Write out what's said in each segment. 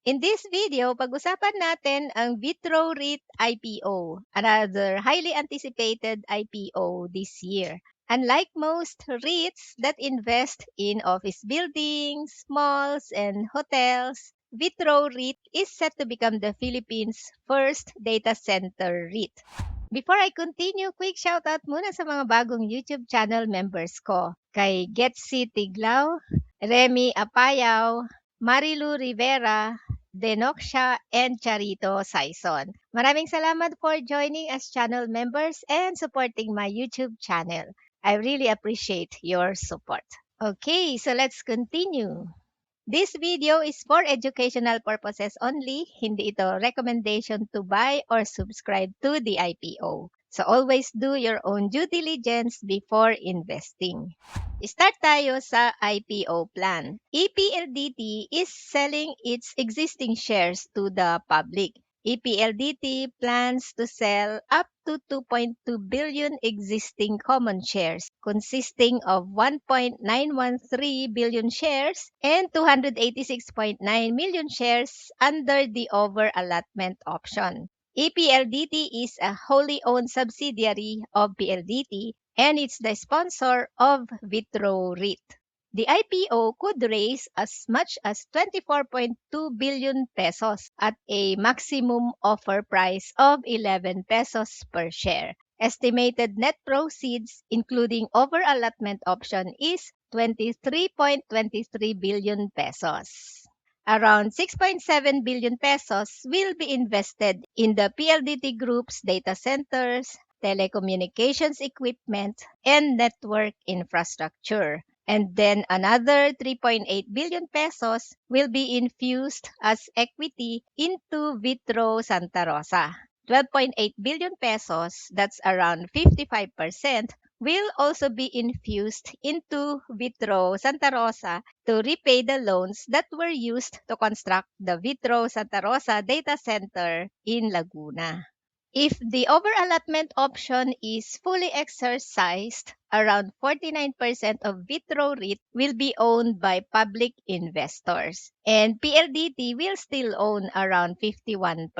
In this video, pag-usapan natin ang Vitro REIT IPO, another highly anticipated IPO this year. Unlike most REITs that invest in office buildings, malls, and hotels, Vitro REIT is set to become the Philippines' first data center REIT. Before I continue, quick shoutout muna sa mga bagong YouTube channel members ko. Kay Getsi Tiglao, Remy Apayaw, Marilu Rivera, Denoxia, and Charito Saison. Maraming salamat for joining as channel members and supporting my YouTube channel. I really appreciate your support. Okay, so let's continue. This video is for educational purposes only. Hindi ito recommendation to buy or subscribe to the IPO. So always do your own due diligence before investing. Start tayo sa IPO plan. EPLDT is selling its existing shares to the public. EPLDT plans to sell up to 2.2 billion existing common shares, consisting of 1.913 billion shares and 286.9 million shares under the over-allotment option. EPLDT is a wholly owned subsidiary of PLDT and it's the sponsor of Vitro REIT. The IPO could raise as much as 24.2 billion pesos at a maximum offer price of 11 pesos per share. Estimated net proceeds, including over-allotment option, is 23.23 billion pesos. Around 6.7 billion pesos will be invested in the PLDT Group's data centers, telecommunications equipment, and network infrastructure. And then another 3.8 billion pesos will be infused as equity into Vitro Santa Rosa. 12.8 billion pesos, that's around 55%, will also be infused into Vitro Santa Rosa to repay the loans that were used to construct the Vitro Santa Rosa data center in Laguna. If the over-allotment option is fully exercised, around 49% of Vitro REIT will be owned by public investors, and PLDT will still own around 51%.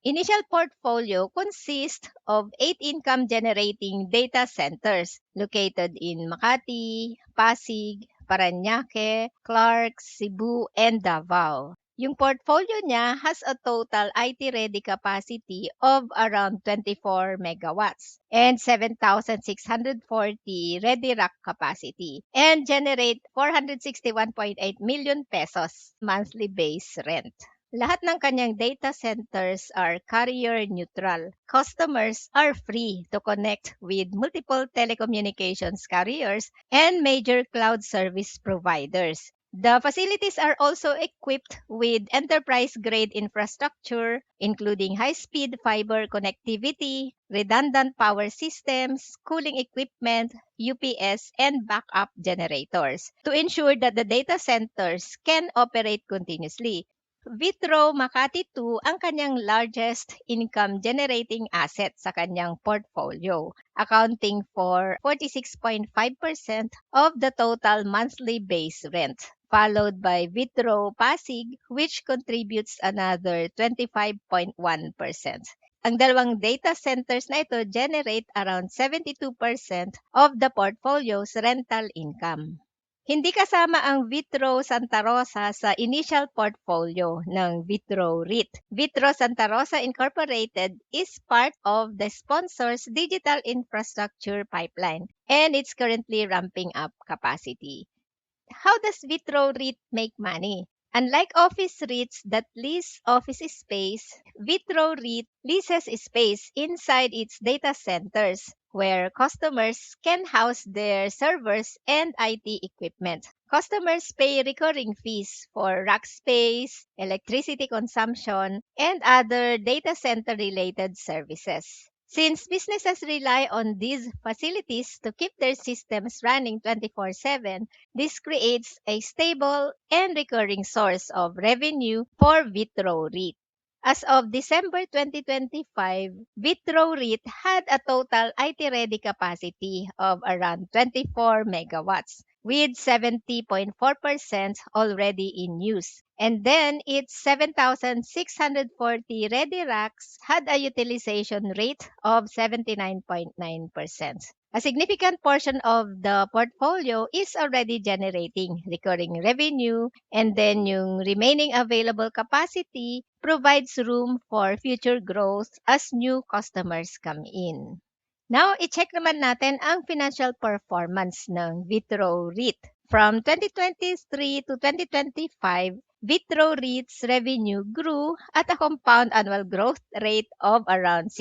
Initial portfolio consists of 8 income-generating data centers located in Makati, Pasig, Parañaque, Clark, Cebu, and Davao. Yung portfolio niya has a total IT-ready capacity of around 24 megawatts and 7,640 ready rack capacity and generate 461.8 million pesos monthly base rent. Lahat ng kanyang data centers are carrier neutral. Customers are free to connect with multiple telecommunications carriers and major cloud service providers. The facilities are also equipped with enterprise-grade infrastructure, including high-speed fiber connectivity, redundant power systems, cooling equipment, UPS, and backup generators to ensure that the data centers can operate continuously. Vitro Makati 2 ang kanyang largest income-generating asset sa kanyang portfolio, accounting for 46.5% of the total monthly base rent, followed by Vitro Pasig, which contributes another 25.1%. Ang dalawang data centers na ito generate around 72% of the portfolio's rental income. Hindi kasama ang Vitro Santa Rosa sa initial portfolio ng Vitro REIT. Vitro Santa Rosa Incorporated is part of the sponsor's digital infrastructure pipeline and it's currently ramping up capacity. How does Vitro REIT make money? Unlike office REITs that lease office space, Vitro REIT leases space inside its data centers where customers can house their servers and IT equipment. Customers pay recurring fees for rack space, electricity consumption, and other data center-related services. Since businesses rely on these facilities to keep their systems running 24/7, this creates a stable and recurring source of revenue for Vitro REIT. As of December 2025, Vitro REIT had a total IT-ready capacity of around 24 megawatts, with 70.4% already in use. And then its 7,640 ready racks had a utilization rate of 79.9%. A significant portion of the portfolio is already generating recurring revenue, and then yung remaining available capacity provides room for future growth as new customers come in. Now, i-check naman natin ang financial performance ng Vitro REIT. From 2023 to 2025, Vitro REIT's revenue grew at a compound annual growth rate of around 6%,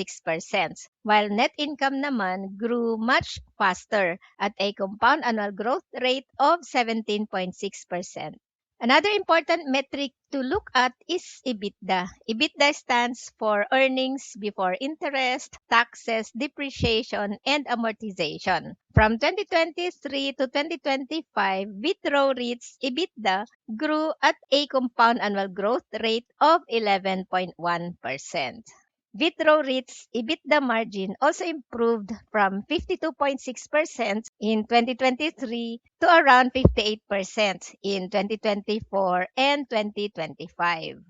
while net income naman grew much faster at a compound annual growth rate of 17.6%. Another important metric to look at is EBITDA. EBITDA stands for earnings before interest, taxes, depreciation, and amortization. From 2023 to 2025, Vitro REIT's EBITDA grew at a compound annual growth rate of 11.1%. Vitro REIT's EBITDA margin also improved from 52.6% in 2023 to around 58% in 2024 and 2025.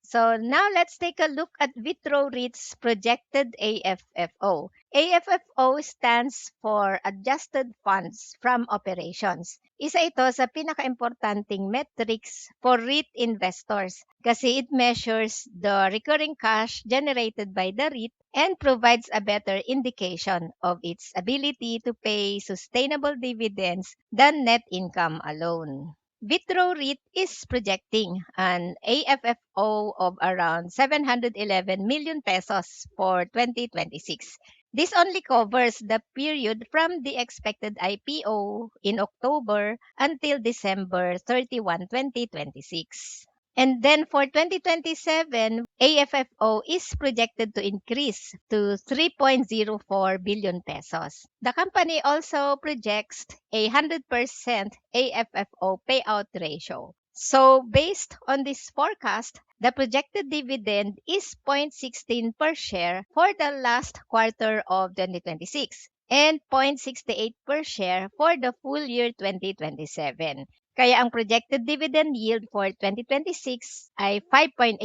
So now let's take a look at Vitro REIT's projected AFFO. AFFO stands for Adjusted Funds from Operations. Isa ito sa pinakaimportanteng metrics for REIT investors kasi it measures the recurring cash generated by the REIT and provides a better indication of its ability to pay sustainable dividends than net income alone. Vitro REIT is projecting an AFFO of around 711 million pesos for 2026. This only covers the period from the expected IPO in October until December 31, 2026. And then for 2027, AFFO is projected to increase to 3.04 billion pesos. The company also projects a 100% AFFO payout ratio. So based on this forecast, the projected dividend is 0.16 per share for the last quarter of 2026 and 0.68 per share for the full year 2027. Kaya ang projected dividend yield for 2026 ay 5.8%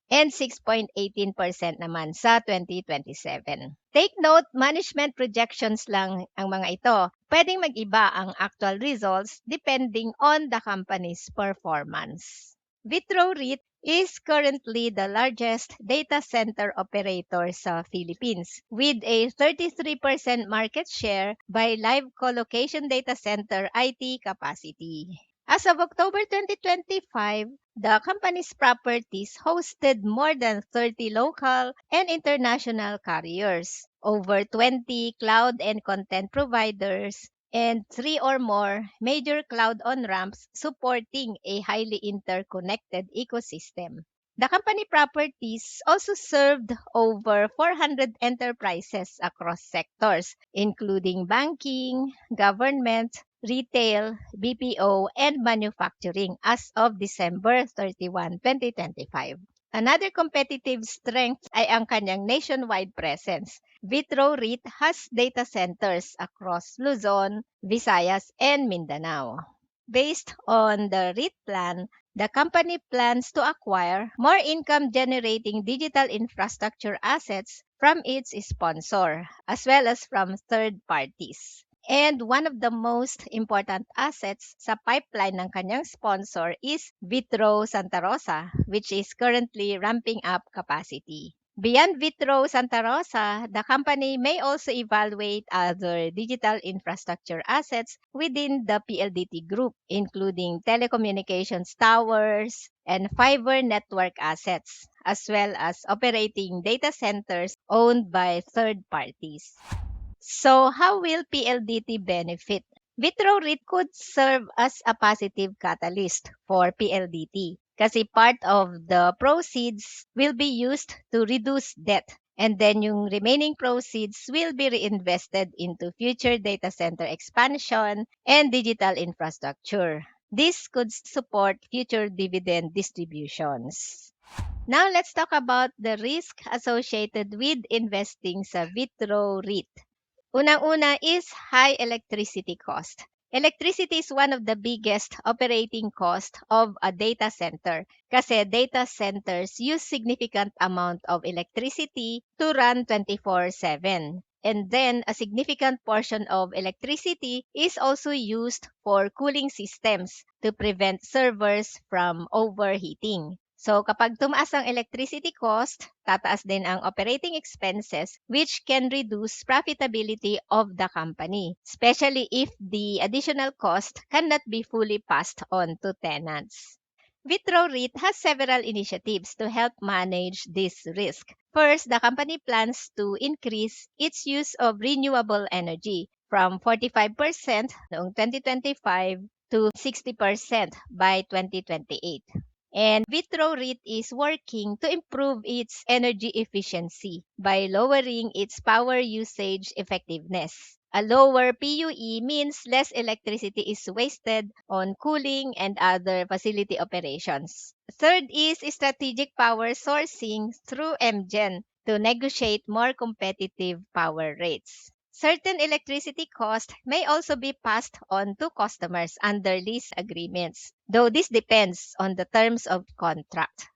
and 6.18% naman sa 2027. Take note, management projections lang ang mga ito. Pwedeng mag-iba ang actual results depending on the company's performance. Vitro REIT is currently the largest data center operator sa Philippines with a 33% market share by live colocation data center IT capacity. As of October 2025, the company's properties hosted more than 30 local and international carriers, over 20 cloud and content providers, and 3 or more major cloud on-ramps supporting a highly interconnected ecosystem. The company properties also served over 400 enterprises across sectors, including banking, government, retail, BPO, and manufacturing as of December 31, 2025. Another competitive strength ay ang kanyang nationwide presence. Vitro REIT has data centers across Luzon, Visayas, and Mindanao. Based on the REIT plan, the company plans to acquire more income-generating digital infrastructure assets from its sponsor, as well as from third parties. And one of the most important assets sa pipeline ng kanyang sponsor is Vitro Santa Rosa, which is currently ramping up capacity. Beyond Vitro Santa Rosa, the company may also evaluate other digital infrastructure assets within the PLDT group, including telecommunications towers and fiber network assets, as well as operating data centers owned by third parties. So how will PLDT benefit? Vitro REIT could serve as a positive catalyst for PLDT kasi part of the proceeds will be used to reduce debt, and then yung remaining proceeds will be reinvested into future data center expansion and digital infrastructure. This could support future dividend distributions. Now let's talk about the risk associated with investing sa Vitro REIT. Unang-una is high electricity cost. Electricity is one of the biggest operating cost of a data center kasi data centers use significant amount of electricity to run 24/7. And then, a significant portion of electricity is also used for cooling systems to prevent servers from overheating. So kapag tumaas ang electricity cost, tataas din ang operating expenses which can reduce profitability of the company, especially if the additional cost cannot be fully passed on to tenants. Vitro REIT has several initiatives to help manage this risk. First, the company plans to increase its use of renewable energy from 45% noong 2025 to 60% by 2028. And Vitro REIT is working to improve its energy efficiency by lowering its power usage effectiveness. A lower PUE means less electricity is wasted on cooling and other facility operations. Third is strategic power sourcing through MGen to negotiate more competitive power rates. Certain electricity costs may also be passed on to customers under lease agreements, though this depends on the terms of contract.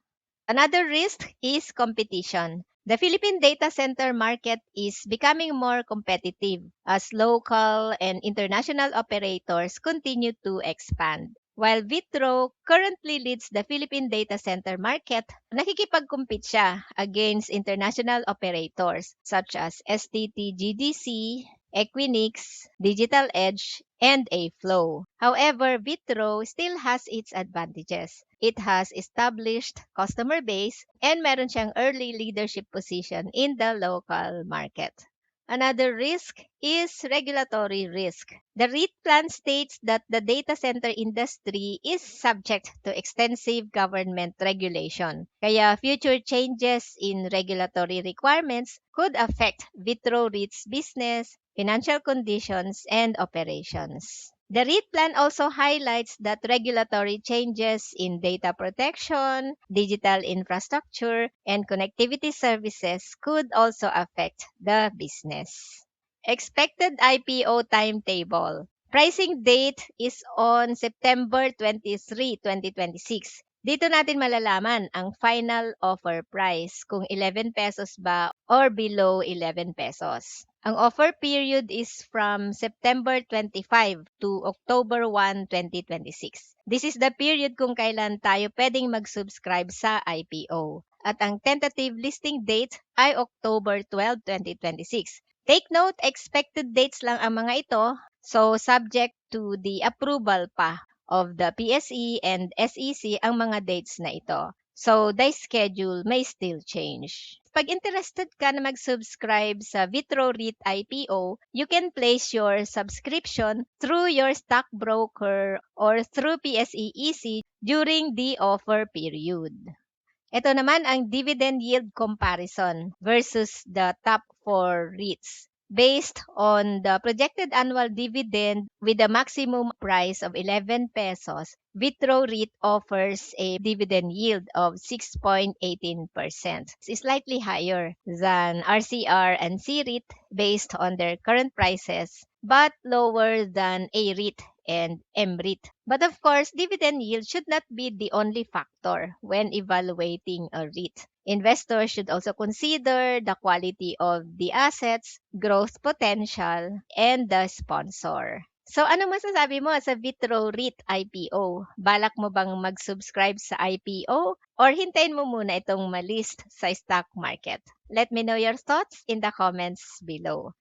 Another risk is competition. The Philippine data center market is becoming more competitive as local and international operators continue to expand. While Vitro currently leads the Philippine data center market, nakikipag-compete siya against international operators such as STT GDC, Equinix, Digital Edge, and A-Flow. However, Vitro still has its advantages. It has established customer base and meron siyang early leadership position in the local market. Another risk is regulatory risk. The REIT plan states that the data center industry is subject to extensive government regulation. Kaya future changes in regulatory requirements could affect Vitro REIT's business, financial conditions, and operations. The REIT plan also highlights that regulatory changes in data protection, digital infrastructure, and connectivity services could also affect the business. Expected IPO timetable. Pricing date is on September 23, 2026. Dito natin malalaman ang final offer price kung 11 pesos ba or below 11 pesos. Ang offer period is from September 25 to October 1, 2026. This is the period kung kailan tayo pwedeng mag-subscribe sa IPO. At ang tentative listing date ay October 12, 2026. Take note, expected dates lang ang mga ito, so subject to the approval pa of the PSE and SEC ang mga dates na ito. So, the schedule may still change. Pag interested ka na mag-subscribe sa Vitro REIT IPO, you can place your subscription through your stockbroker or through PSE EC during the offer period. Ito naman ang dividend yield comparison versus the top 4 REITs. Based on the projected annual dividend with a maximum price of 11 pesos, Vitro REIT offers a dividend yield of 6.18%. It's slightly higher than RCR and C-REIT based on their current prices, but lower than A-REIT and MREIT. But of course, dividend yield should not be the only factor when evaluating a REIT. Investors should also consider the quality of the assets, growth potential, and the sponsor. So ano masasabi mo sa Vitro REIT IPO? Balak mo bang mag-subscribe sa IPO or hintayin mo muna itong malist sa stock market? Let me know your thoughts in the comments below.